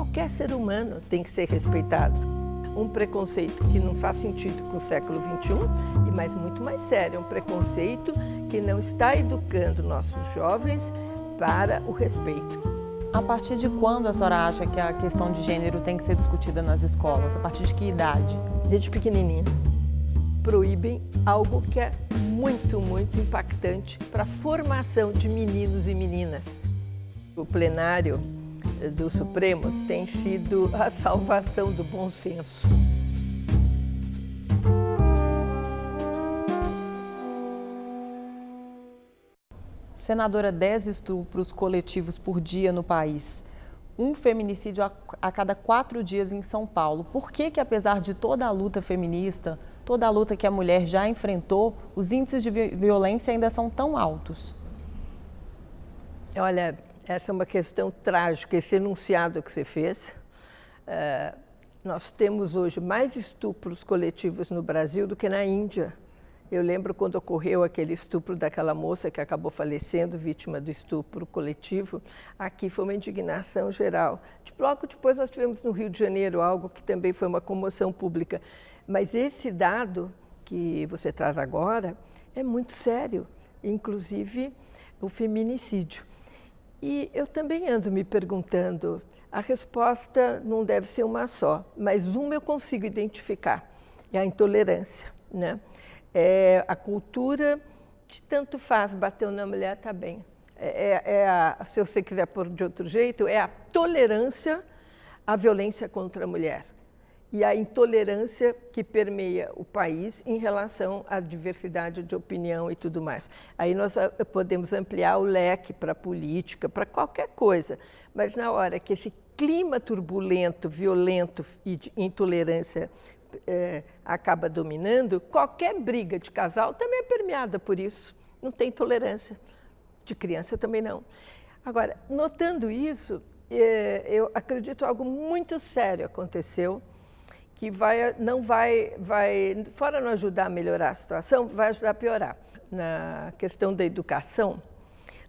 Qualquer ser humano tem que ser respeitado. Um preconceito que não faz sentido com o século XXI, e mais muito mais sério, um preconceito que não está educando nossos jovens para o respeito. A partir de quando a senhora acha que a questão de gênero tem que ser discutida nas escolas? A partir de que idade? Desde pequenininha. Proíbem algo que é muito, muito impactante para a formação de meninos e meninas. O plenário do Supremo tem sido a salvação do bom senso. Senadora, 10 estupros coletivos por dia no país. Um feminicídio a cada 4 dias em São Paulo. Por que, apesar de toda a luta feminista, toda a luta que a mulher já enfrentou, os índices de violência ainda são tão altos? Olha, essa é uma questão trágica, esse enunciado que você fez. Nós temos hoje mais estupros coletivos no Brasil do que na Índia. Eu lembro quando ocorreu aquele estupro daquela moça que acabou falecendo, vítima do estupro coletivo. Aqui foi uma indignação geral. Logo depois nós tivemos no Rio de Janeiro algo que também foi uma comoção pública. Mas esse dado que você traz agora é muito sério, inclusive o feminicídio. E eu também ando me perguntando, a resposta não deve ser uma só, mas uma eu consigo identificar, é a intolerância, né? É a cultura de tanto faz, bateu na mulher, está bem. Se você quiser pôr de outro jeito, é a tolerância à violência contra a mulher e a intolerância que permeia o país em relação à diversidade de opinião e tudo mais. Aí nós podemos ampliar o leque para a política, para qualquer coisa, mas na hora que esse clima turbulento, violento e de intolerância acaba dominando, qualquer briga de casal também é permeada por isso. Não tem tolerância. De criança também não. Agora, notando isso, eu acredito que algo muito sério aconteceu, que fora não ajudar a melhorar a situação, vai ajudar a piorar. Na questão da educação,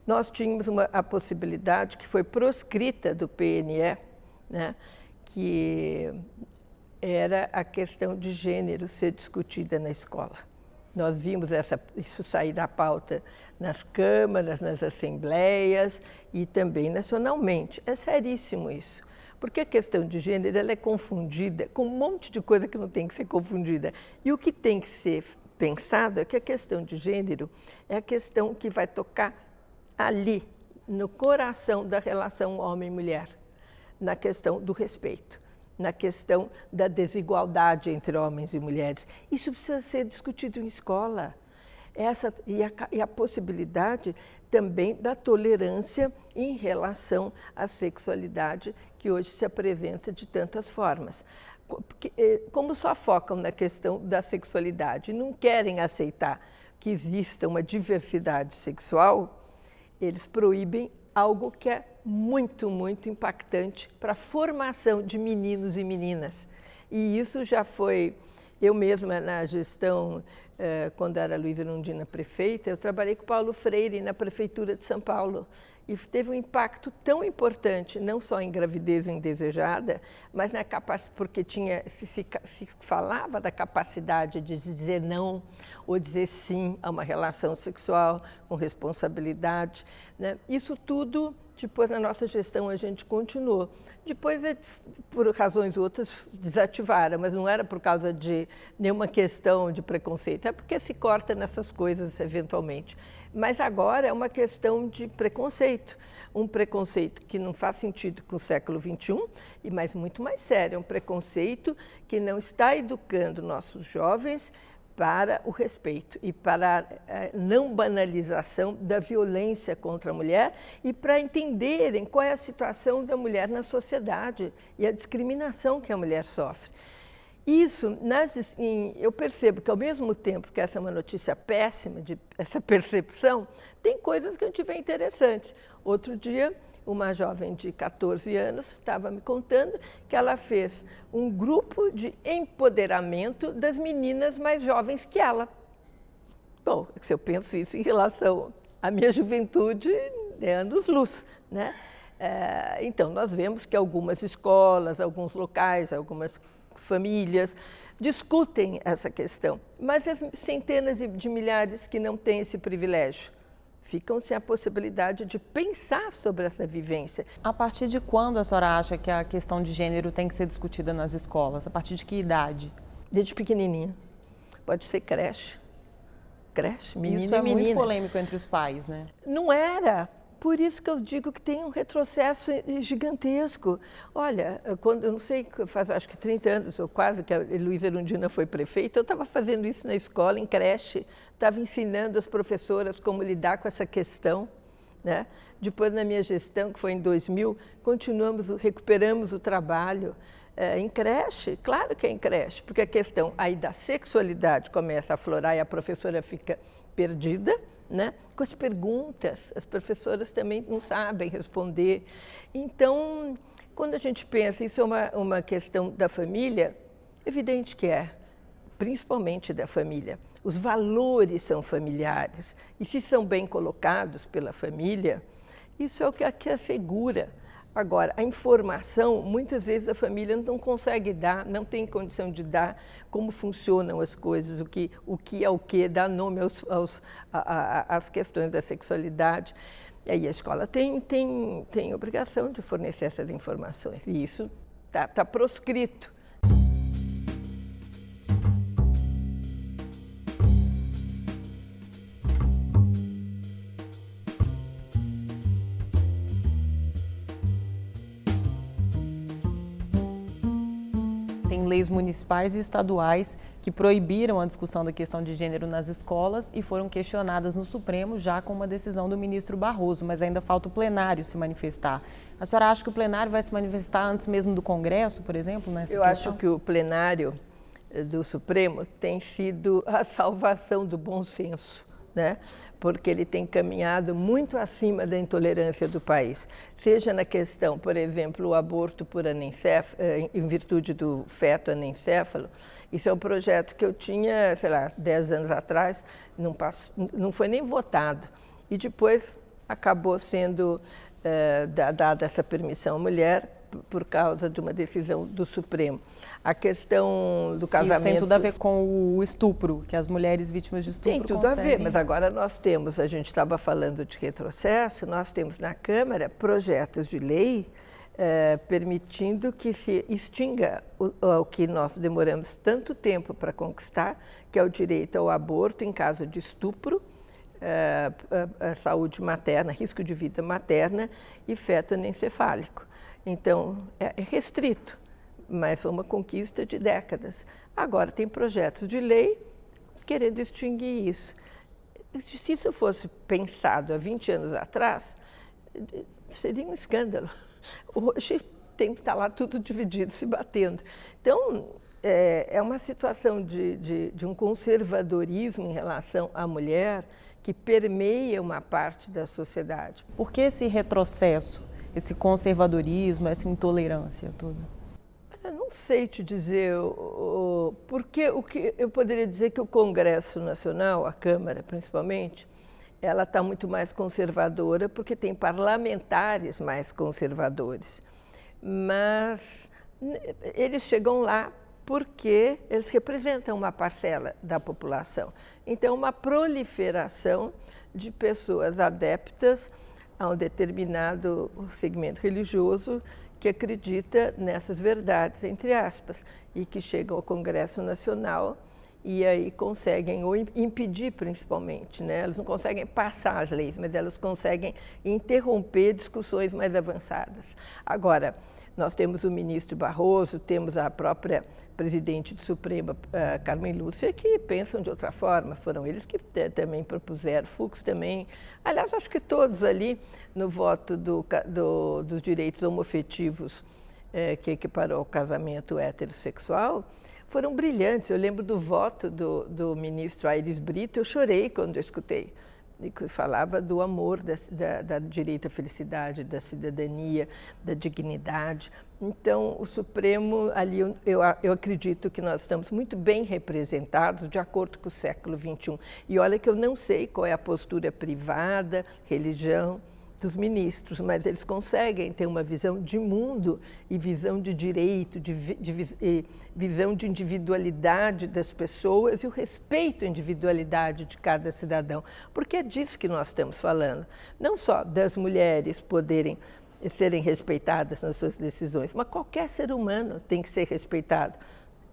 nós tínhamos a possibilidade que foi proscrita do PNE, né, que era a questão de gênero ser discutida na escola. Nós vimos isso sair da pauta nas câmaras, nas assembleias e também nacionalmente. É seríssimo isso, porque a questão de gênero ela é confundida com um monte de coisa que não tem que ser confundida. E o que tem que ser pensado é que a questão de gênero é a questão que vai tocar ali, no coração da relação homem-mulher, na questão do respeito, na questão da desigualdade entre homens e mulheres. Isso precisa ser discutido em escola. E a possibilidade também da tolerância em relação à sexualidade, que hoje se apresenta de tantas formas. Porque, como só focam na questão da sexualidade e não querem aceitar que exista uma diversidade sexual, eles proíbem algo que é muito, muito impactante para a formação de meninos e meninas. E isso já foi, eu mesma na gestão, quando era Luísa Erundina prefeita, eu trabalhei com Paulo Freire na Prefeitura de São Paulo. E teve um impacto tão importante, não só em gravidez indesejada, mas na capacidade, porque se falava da capacidade de dizer não ou dizer sim a uma relação sexual com responsabilidade, né? Isso tudo, depois na nossa gestão a gente continuou. Depois, por razões outras, desativaram, mas não era por causa de nenhuma questão de preconceito, é porque se corta nessas coisas eventualmente. Mas agora é uma questão de preconceito, um preconceito que não faz sentido com o século XXI, mas muito mais sério, um preconceito que não está educando nossos jovens para o respeito e para a não banalização da violência contra a mulher e para entenderem qual é a situação da mulher na sociedade e a discriminação que a mulher sofre. Isso, eu percebo que ao mesmo tempo que essa é uma notícia péssima, essa percepção, tem coisas que a gente vê interessantes. Outro dia, uma jovem de 14 anos estava me contando que ela fez um grupo de empoderamento das meninas mais jovens que ela. Bom, se eu penso isso em relação à minha juventude, é anos-luz, né? Então, nós vemos que algumas escolas, alguns locais, algumas famílias discutem essa questão, mas as centenas de milhares que não têm esse privilégio ficam sem a possibilidade de pensar sobre essa vivência. A partir de quando a senhora acha que a questão de gênero tem que ser discutida nas escolas? A partir de que idade? Desde pequenininha. Pode ser creche, menino Isso é e menina. muito polêmico entre os pais, né? Não era. Por isso que eu digo que tem um retrocesso gigantesco. Olha, quando, eu não sei, faz acho que 30 anos ou quase que a Luísa Erundina foi prefeita, eu estava fazendo isso na escola, em creche, estava ensinando as professoras como lidar com essa questão, né? Depois, na minha gestão, que foi em 2000, recuperamos o trabalho em creche, claro que é em creche, porque a questão aí da sexualidade começa a aflorar e a professora fica perdida, né? Com as perguntas, as professoras também não sabem responder. Então, quando a gente pensa, isso é uma questão da família, evidente que é, principalmente da família. Os valores são familiares e se são bem colocados pela família, isso é o que assegura. Agora, a informação, muitas vezes a família não consegue dar, não tem condição de dar como funcionam as coisas, o que é o que, dar nome às questões da sexualidade. E aí a escola tem obrigação de fornecer essas informações, e isso está proscrito. Tem leis municipais e estaduais que proibiram a discussão da questão de gênero nas escolas e foram questionadas no Supremo já com uma decisão do ministro Barroso, mas ainda falta o plenário se manifestar. A senhora acha que o plenário vai se manifestar antes mesmo do Congresso, por exemplo, nessa questão? Eu acho que o plenário do Supremo tem sido a salvação do bom senso, né? Porque ele tem caminhado muito acima da intolerância do país. Seja na questão, por exemplo, o aborto por anencéfalo, em virtude do feto anencéfalo, isso é um projeto que eu tinha, sei lá, 10 anos atrás, não foi nem votado. E depois acabou sendo dada essa permissão à mulher por causa de uma decisão do Supremo. A questão do casamento... Isso tem tudo a ver com o estupro, que as mulheres vítimas de estupro conseguem. Tem tudo a ver, mas agora a gente estava falando de retrocesso, nós temos na Câmara projetos de lei permitindo que se extinga o que nós demoramos tanto tempo para conquistar, que é o direito ao aborto em caso de estupro, a saúde materna, risco de vida materna e feto anencefálico. Então, é restrito, mas foi uma conquista de décadas. Agora, tem projetos de lei querendo extinguir isso. Se isso fosse pensado há 20 anos atrás, seria um escândalo. Hoje tem que estar lá tudo dividido, se batendo. Então, é uma situação de um conservadorismo em relação à mulher que permeia uma parte da sociedade. Por que esse retrocesso? Esse conservadorismo, essa intolerância toda? Eu não sei te dizer, porque o que eu poderia dizer que o Congresso Nacional, a Câmara principalmente, ela está muito mais conservadora porque tem parlamentares mais conservadores. Mas eles chegam lá porque eles representam uma parcela da população. Então, uma proliferação de pessoas adeptas a um determinado segmento religioso que acredita nessas verdades, entre aspas, e que chegam ao Congresso Nacional e aí conseguem, ou impedir principalmente, né? Elas não conseguem passar as leis, mas elas conseguem interromper discussões mais avançadas. Agora, nós temos o ministro Barroso, temos a própria presidente do Supremo, Carmen Lúcia, que pensam de outra forma. Foram eles que também propuseram, Fux também. Aliás, acho que todos ali, no voto dos direitos homoafetivos, que equiparou o casamento heterossexual, foram brilhantes. Eu lembro do voto do ministro Aires Brito, eu chorei quando eu escutei. Que falava do amor, da direito à felicidade, da cidadania, da dignidade. Então, o Supremo, ali, eu acredito que nós estamos muito bem representados de acordo com o século XXI. E olha que eu não sei qual é a postura privada, religião, dos ministros, mas eles conseguem ter uma visão de mundo e visão de direito, visão de individualidade das pessoas e o respeito à individualidade de cada cidadão, porque é disso que nós estamos falando, não só das mulheres poderem serem respeitadas nas suas decisões, mas qualquer ser humano tem que ser respeitado.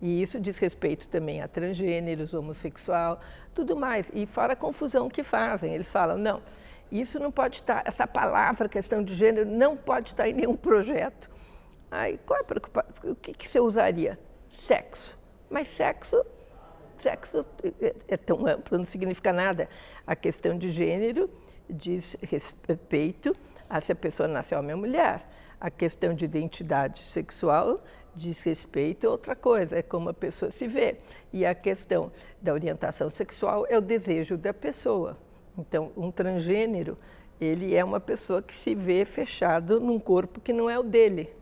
E isso diz respeito também a transgêneros, homossexual, tudo mais. E fora a confusão que fazem, eles falam, não, isso não pode estar, essa palavra, questão de gênero, não pode estar em nenhum projeto. Aí, qual é a preocupação? O que você usaria? Sexo. Mas sexo é tão amplo, não significa nada. A questão de gênero diz respeito a se a pessoa nasceu homem ou mulher. A questão de identidade sexual diz respeito a outra coisa, é como a pessoa se vê. E a questão da orientação sexual é o desejo da pessoa. Então, um transgênero, ele é uma pessoa que se vê fechado num corpo que não é o dele.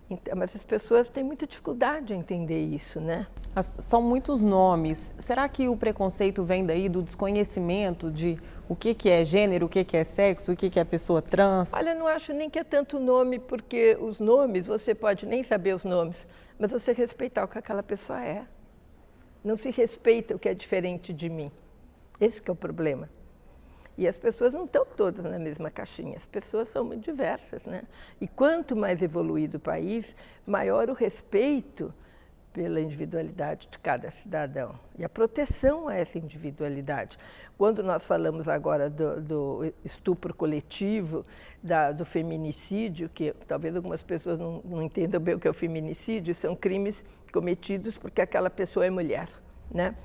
Então, mas as pessoas têm muita dificuldade em entender isso, né? São muitos nomes. Será que o preconceito vem daí do desconhecimento de o que é gênero, o que é sexo, o que é pessoa trans? Olha, não acho nem que é tanto nome, porque os nomes, você pode nem saber os nomes, mas você respeitar o que aquela pessoa é. Não se respeita o que é diferente de mim. Esse que é o problema. E as pessoas não estão todas na mesma caixinha, as pessoas são muito diversas, né? E quanto mais evoluído o país, maior o respeito pela individualidade de cada cidadão e a proteção a essa individualidade. Quando nós falamos agora do estupro coletivo, do feminicídio, que talvez algumas pessoas não entendam bem o que é o feminicídio, são crimes cometidos porque aquela pessoa é mulher, né?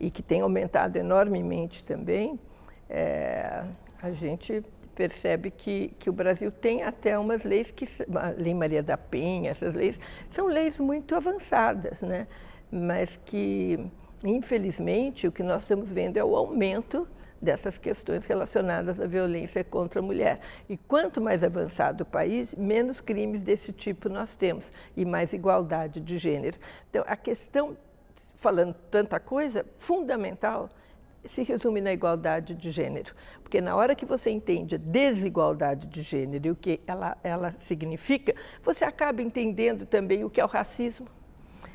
E que tem aumentado enormemente também. A gente percebe que o Brasil tem até umas leis a Lei Maria da Penha, essas leis, são leis muito avançadas, né? Mas que, infelizmente, o que nós estamos vendo é o aumento dessas questões relacionadas à violência contra a mulher. E quanto mais avançado o país, menos crimes desse tipo nós temos e mais igualdade de gênero. Então, a questão, falando tanta coisa, fundamental, se resume na igualdade de gênero, porque na hora que você entende a desigualdade de gênero e o que ela significa, você acaba entendendo também o que é o racismo,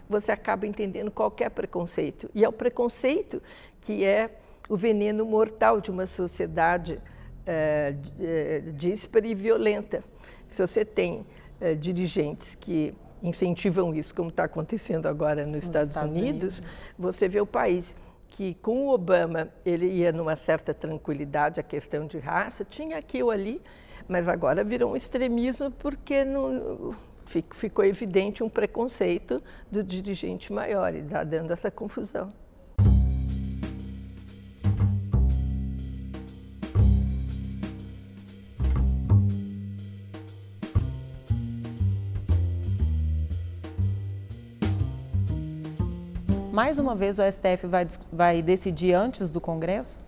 você acaba entendendo qualquer preconceito, e é o preconceito que é o veneno mortal de uma sociedade díspara e violenta. Se você tem dirigentes que incentivam isso, como está acontecendo agora nos Estados Unidos, você vê o país que com o Obama ele ia numa certa tranquilidade, a questão de raça, tinha aqui ou ali, mas agora virou um extremismo porque ficou evidente um preconceito do dirigente maior e está dando essa confusão. Mais uma vez o STF vai decidir antes do Congresso?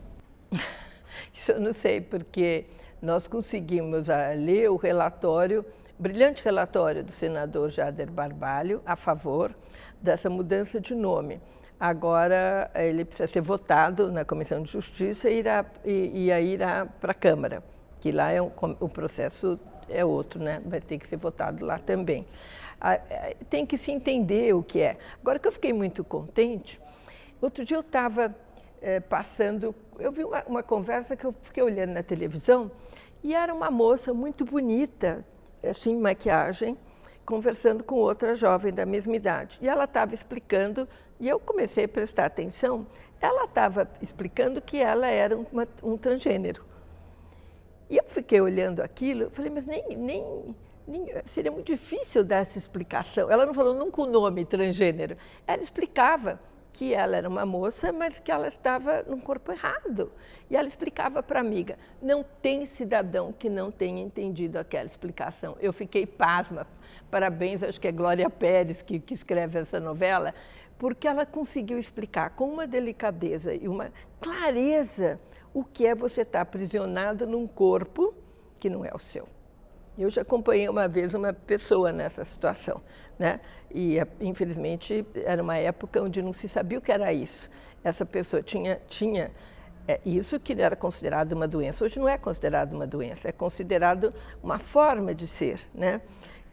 Isso eu não sei, porque nós conseguimos ler o relatório, brilhante relatório do senador Jader Barbalho, a favor dessa mudança de nome. Agora ele precisa ser votado na Comissão de Justiça e irá para a Câmara, que lá o processo é outro, né? Vai ter que ser votado lá também. Tem que se entender o que é. Agora que eu fiquei muito contente, outro dia eu estava passando, eu vi uma conversa que eu fiquei olhando na televisão e era uma moça muito bonita, assim, maquiagem, conversando com outra jovem da mesma idade. E ela estava explicando, e eu comecei a prestar atenção, ela estava explicando que ela era um transgênero. E eu fiquei olhando aquilo, eu falei, mas seria muito difícil dar essa explicação. Ela não falou nunca o nome transgênero. Ela explicava que ela era uma moça, mas que ela estava num corpo errado. E ela explicava para a amiga. Não tem cidadão que não tenha entendido aquela explicação. Eu fiquei pasma. Parabéns, acho que é Glória Pérez que escreve essa novela, porque ela conseguiu explicar com uma delicadeza e uma clareza o que é você estar aprisionado num corpo que não é o seu. Eu já acompanhei uma vez uma pessoa nessa situação, né? E, infelizmente, era uma época onde não se sabia o que era isso. Essa pessoa tinha É isso que era considerado uma doença. Hoje não é considerado uma doença, é considerado uma forma de ser, né?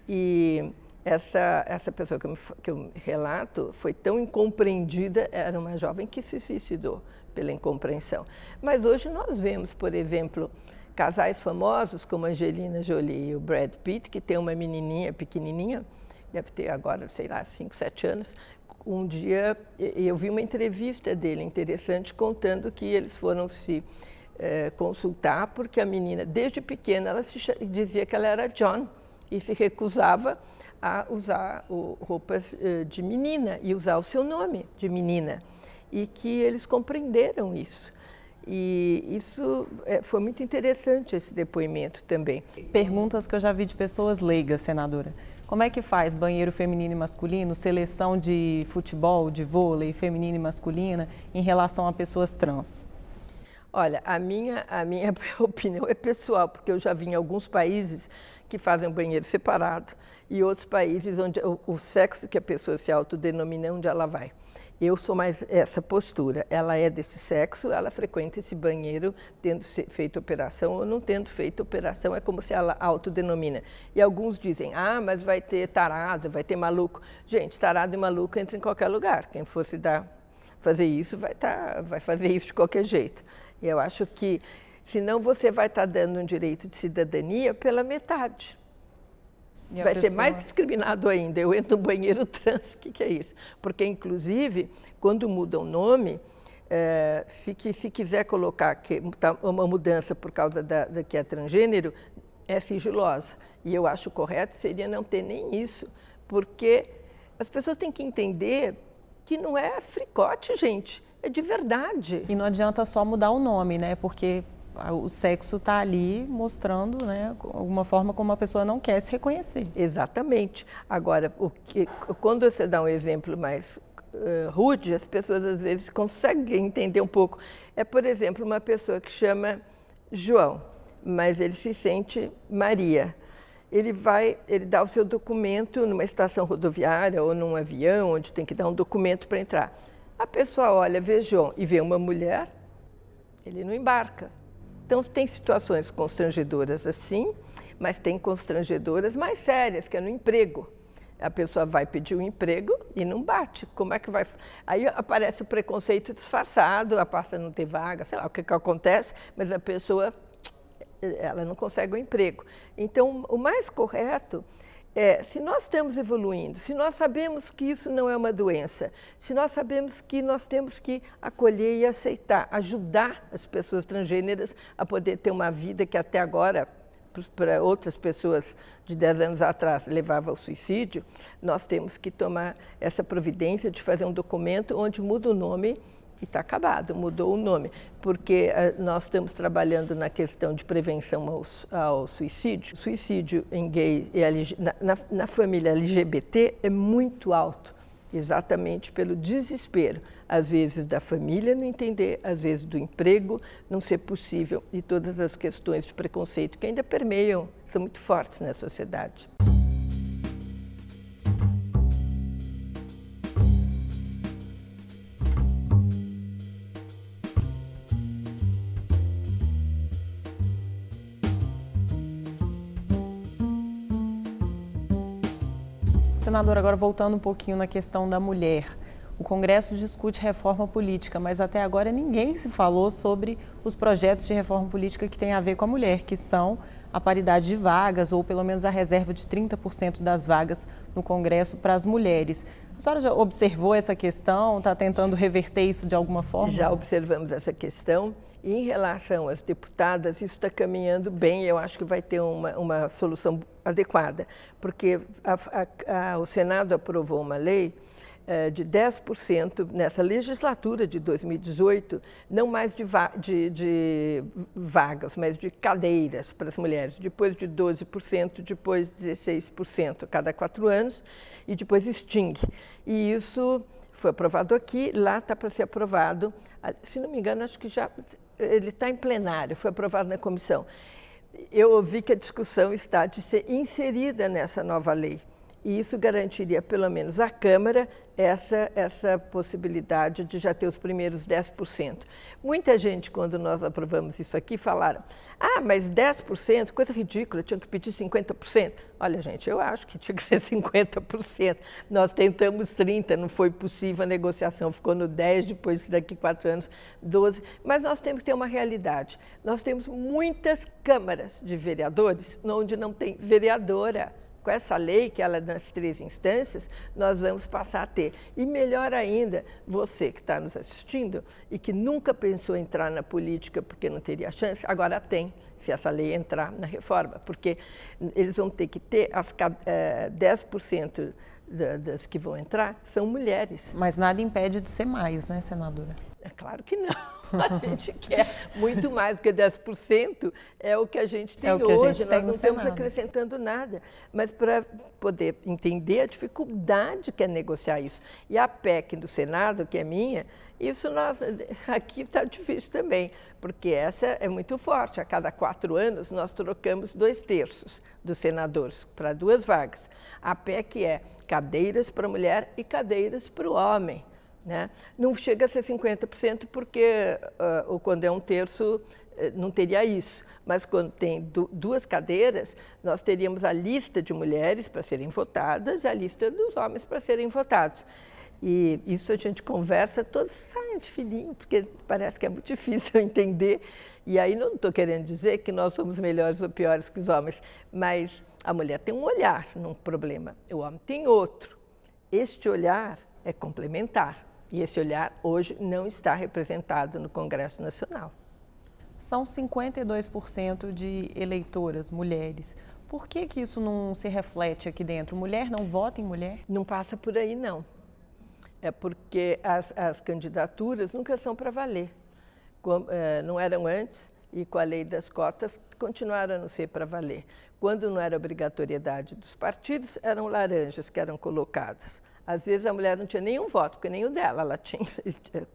E essa pessoa que eu relato foi tão incompreendida, era uma jovem que se suicidou pela incompreensão. Mas hoje nós vemos, por exemplo, casais famosos como Angelina Jolie e o Brad Pitt, que tem uma menininha pequenininha, deve ter agora, sei lá, 5, 7 anos. Um dia eu vi uma entrevista dele interessante contando que eles foram se consultar porque a menina, desde pequena, ela dizia que ela era John e se recusava a usar roupas de menina e usar o seu nome de menina. E que eles compreenderam isso. E isso foi muito interessante, esse depoimento também. Perguntas que eu já vi de pessoas leigas, senadora. Como é que faz banheiro feminino e masculino, seleção de futebol, de vôlei, feminina e masculina, em relação a pessoas trans? Olha, a minha opinião é pessoal, porque eu já vi em alguns países que fazem um banheiro separado e outros países onde o sexo que a pessoa se autodenomina é onde ela vai. Eu sou mais essa postura. Ela é desse sexo, ela frequenta esse banheiro tendo feito operação ou não tendo feito operação, é como se ela autodenomina. E alguns dizem, mas vai ter tarado, vai ter maluco. Gente, tarado e maluco entra em qualquer lugar. Quem for fazer isso vai fazer isso de qualquer jeito. E eu acho que, senão você vai estar dando um direito de cidadania pela metade. Vai ser mais discriminado ainda. Eu entro no banheiro trans, o que é isso? Porque, inclusive, quando muda o nome, se quiser colocar que uma mudança por causa da que é transgênero, é sigilosa. E eu acho correto seria não ter nem isso, porque as pessoas têm que entender que não é fricote, gente, é de verdade. E não adianta só mudar o nome, né? Porque o sexo está ali mostrando, né, alguma forma como a pessoa não quer se reconhecer. Exatamente. Agora, quando você dá um exemplo mais rude, as pessoas às vezes conseguem entender um pouco. É, por exemplo, uma pessoa que chama João, mas ele se sente Maria. Ele dá o seu documento numa estação rodoviária ou num avião, onde tem que dar um documento para entrar. A pessoa olha, vê João e vê uma mulher, ele não embarca. Então, tem situações constrangedoras assim, mas tem constrangedoras mais sérias, que é no emprego. A pessoa vai pedir um emprego e não bate. Como é que vai? Aí aparece o preconceito disfarçado, a pasta não tem vaga, sei lá o que acontece, mas a pessoa ela não consegue um emprego. Então, o mais correto se nós estamos evoluindo, se nós sabemos que isso não é uma doença, se nós sabemos que nós temos que acolher e aceitar, ajudar as pessoas transgêneras a poder ter uma vida que até agora, para outras pessoas de 10 anos atrás, levava ao suicídio, nós temos que tomar essa providência de fazer um documento onde muda o nome e está acabado, mudou o nome, porque nós estamos trabalhando na questão de prevenção ao suicídio. O suicídio em gay e na família LGBT é muito alto, exatamente pelo desespero, às vezes da família não entender, às vezes do emprego não ser possível e todas as questões de preconceito que ainda permeiam, são muito fortes na sociedade. Senadora, agora voltando um pouquinho na questão da mulher. O Congresso discute reforma política, mas até agora ninguém se falou sobre os projetos de reforma política que têm a ver com a mulher, que são a paridade de vagas, ou pelo menos a reserva de 30% das vagas no Congresso para as mulheres. A senhora já observou essa questão? Está tentando reverter isso de alguma forma? Já observamos essa questão. E em relação às deputadas, isso está caminhando bem, eu acho que vai ter uma solução adequada, porque o Senado aprovou uma lei de 10% nessa legislatura de 2018, não mais de vagas, mas de cadeiras para as mulheres, depois de 12%, depois 16% a cada 4 anos, e depois extingue. E isso foi aprovado aqui, lá está para ser aprovado, se não me engano, acho que já ele está em plenário, foi aprovado na comissão. Eu ouvi que a discussão está de ser inserida nessa nova lei. E isso garantiria, pelo menos à Câmara, essa possibilidade de já ter os primeiros 10%. Muita gente, quando nós aprovamos isso aqui, falaram: ah, mas 10%, coisa ridícula, tinham que pedir 50%. Olha, gente, eu acho que tinha que ser 50%. Nós tentamos 30%, não foi possível, a negociação ficou no 10%, depois daqui 4 anos, 12%. Mas nós temos que ter uma realidade. Nós temos muitas câmaras de vereadores onde não tem vereadora. Com essa lei, que ela é nas 3 instâncias, nós vamos passar a ter. E melhor ainda, você que está nos assistindo e que nunca pensou em entrar na política porque não teria chance, agora tem, se essa lei entrar na reforma, porque eles vão ter que ter 10% das que vão entrar são mulheres. Mas nada impede de ser mais, né, senadora? É claro que não. A gente quer muito mais, porque 10% é o que a gente tem hoje. Nós não estamos acrescentando nada. Mas para poder entender a dificuldade que é negociar isso. E a PEC do Senado, que é minha, isso aqui está difícil também, porque essa é muito forte. A cada 4 anos nós trocamos 2/3 dos senadores para 2 vagas. A PEC é cadeiras para a mulher e cadeiras para o homem. Né? Não chega a ser 50% porque quando é 1/3 não teria isso, mas quando tem 2 cadeiras, nós teríamos a lista de mulheres para serem votadas e a lista dos homens para serem votados. E isso a gente conversa, todos saem de fininho, porque parece que é muito difícil entender. E aí não estou querendo dizer que nós somos melhores ou piores que os homens, mas a mulher tem um olhar num problema, o homem tem outro. Este olhar é complementar. E esse olhar hoje não está representado no Congresso Nacional. São 52% de eleitoras mulheres. Por que isso não se reflete aqui dentro? Mulher não vota em mulher? Não passa por aí, não. É porque as candidaturas nunca são para valer. Não eram antes e com a lei das cotas continuaram a não ser para valer. Quando não era obrigatoriedade dos partidos, eram laranjas que eram colocadas. Às vezes a mulher não tinha nenhum voto, porque nem o dela ela tinha,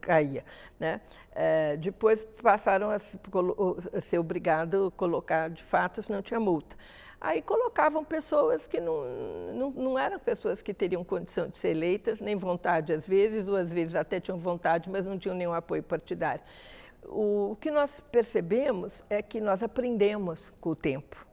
caía. Né? Depois passaram a ser obrigado a colocar, de fato, se não tinha multa. Aí colocavam pessoas que não eram pessoas que teriam condição de ser eleitas, nem vontade às vezes, ou às vezes até tinham vontade, mas não tinham nenhum apoio partidário. O que nós percebemos é que nós aprendemos com o tempo.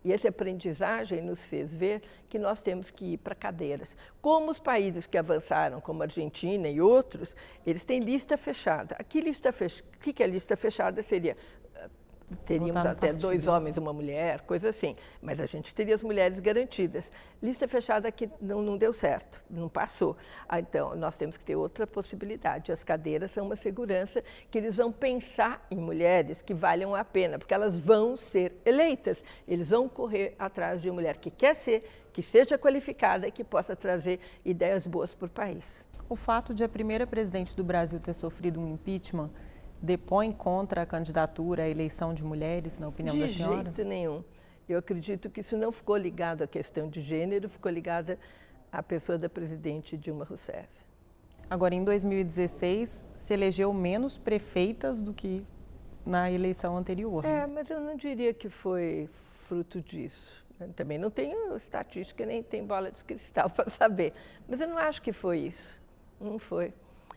E essa aprendizagem nos fez ver que nós temos que ir para cadeiras. Como os países que avançaram, como a Argentina e outros, eles têm lista fechada. Aqui, o que é lista fechada? Seria, teríamos até 2 homens e 1 mulher, coisa assim. Mas a gente teria as mulheres garantidas. Lista fechada aqui não deu certo, não passou. Então, nós temos que ter outra possibilidade. As cadeiras são uma segurança que eles vão pensar em mulheres que valham a pena, porque elas vão ser eleitas. Eles vão correr atrás de uma mulher que quer ser, que seja qualificada e que possa trazer ideias boas para o país. O fato de a primeira presidente do Brasil ter sofrido um impeachment depõe contra a candidatura à eleição de mulheres, na opinião da senhora? De jeito nenhum. Eu acredito que isso não ficou ligado à questão de gênero, ficou ligado à pessoa da presidente Dilma Rousseff. Agora, em 2016, se elegeu menos prefeitas do que na eleição anterior. Mas eu não diria que foi fruto disso. Eu também não tenho estatística, nem tenho bola de cristal para saber. Mas eu não acho que foi isso. Não foi.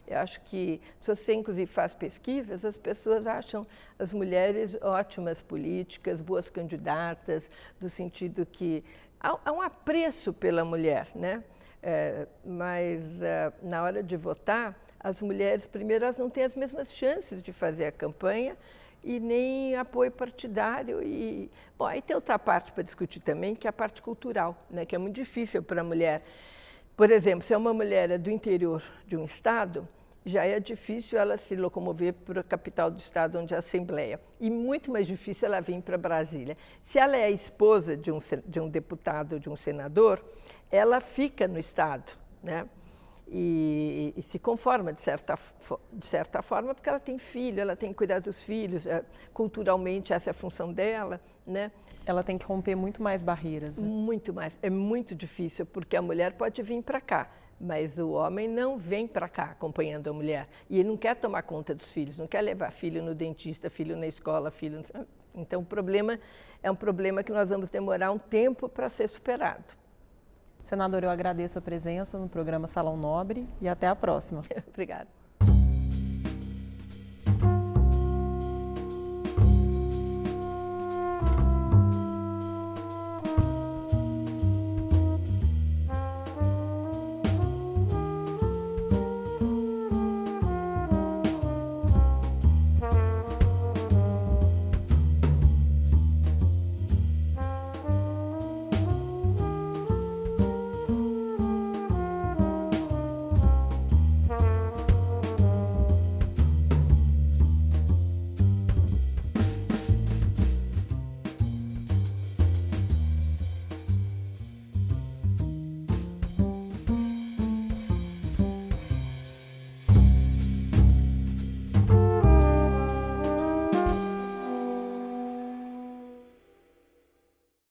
Eu acho que, se você inclusive faz pesquisas, as pessoas acham as mulheres ótimas políticas, boas candidatas, no sentido que há um apreço pela mulher, né? Mas na hora de votar, as mulheres, primeiro, elas não têm as mesmas chances de fazer a campanha e nem apoio partidário. Bom, aí tem outra parte para discutir também, que é a parte cultural, né? Que é muito difícil para a mulher. Por exemplo, se uma mulher é do interior de um estado, já é difícil ela se locomover para a capital do estado, onde é a Assembleia. E muito mais difícil ela vir para Brasília. Se ela é a esposa de um deputado, de um senador, ela fica no estado, né? E se conforma, de certa forma, porque ela tem filho, ela tem que cuidar dos filhos, culturalmente essa é a função dela, né? Ela tem que romper muito mais barreiras. Muito mais. É muito difícil, porque a mulher pode vir para cá, mas o homem não vem para cá acompanhando a mulher. E ele não quer tomar conta dos filhos, não quer levar filho no dentista, filho na escola, filho... Então, o problema é um problema que nós vamos demorar um tempo para ser superado. Senadora, eu agradeço a presença no programa Salão Nobre e até a próxima. Obrigada.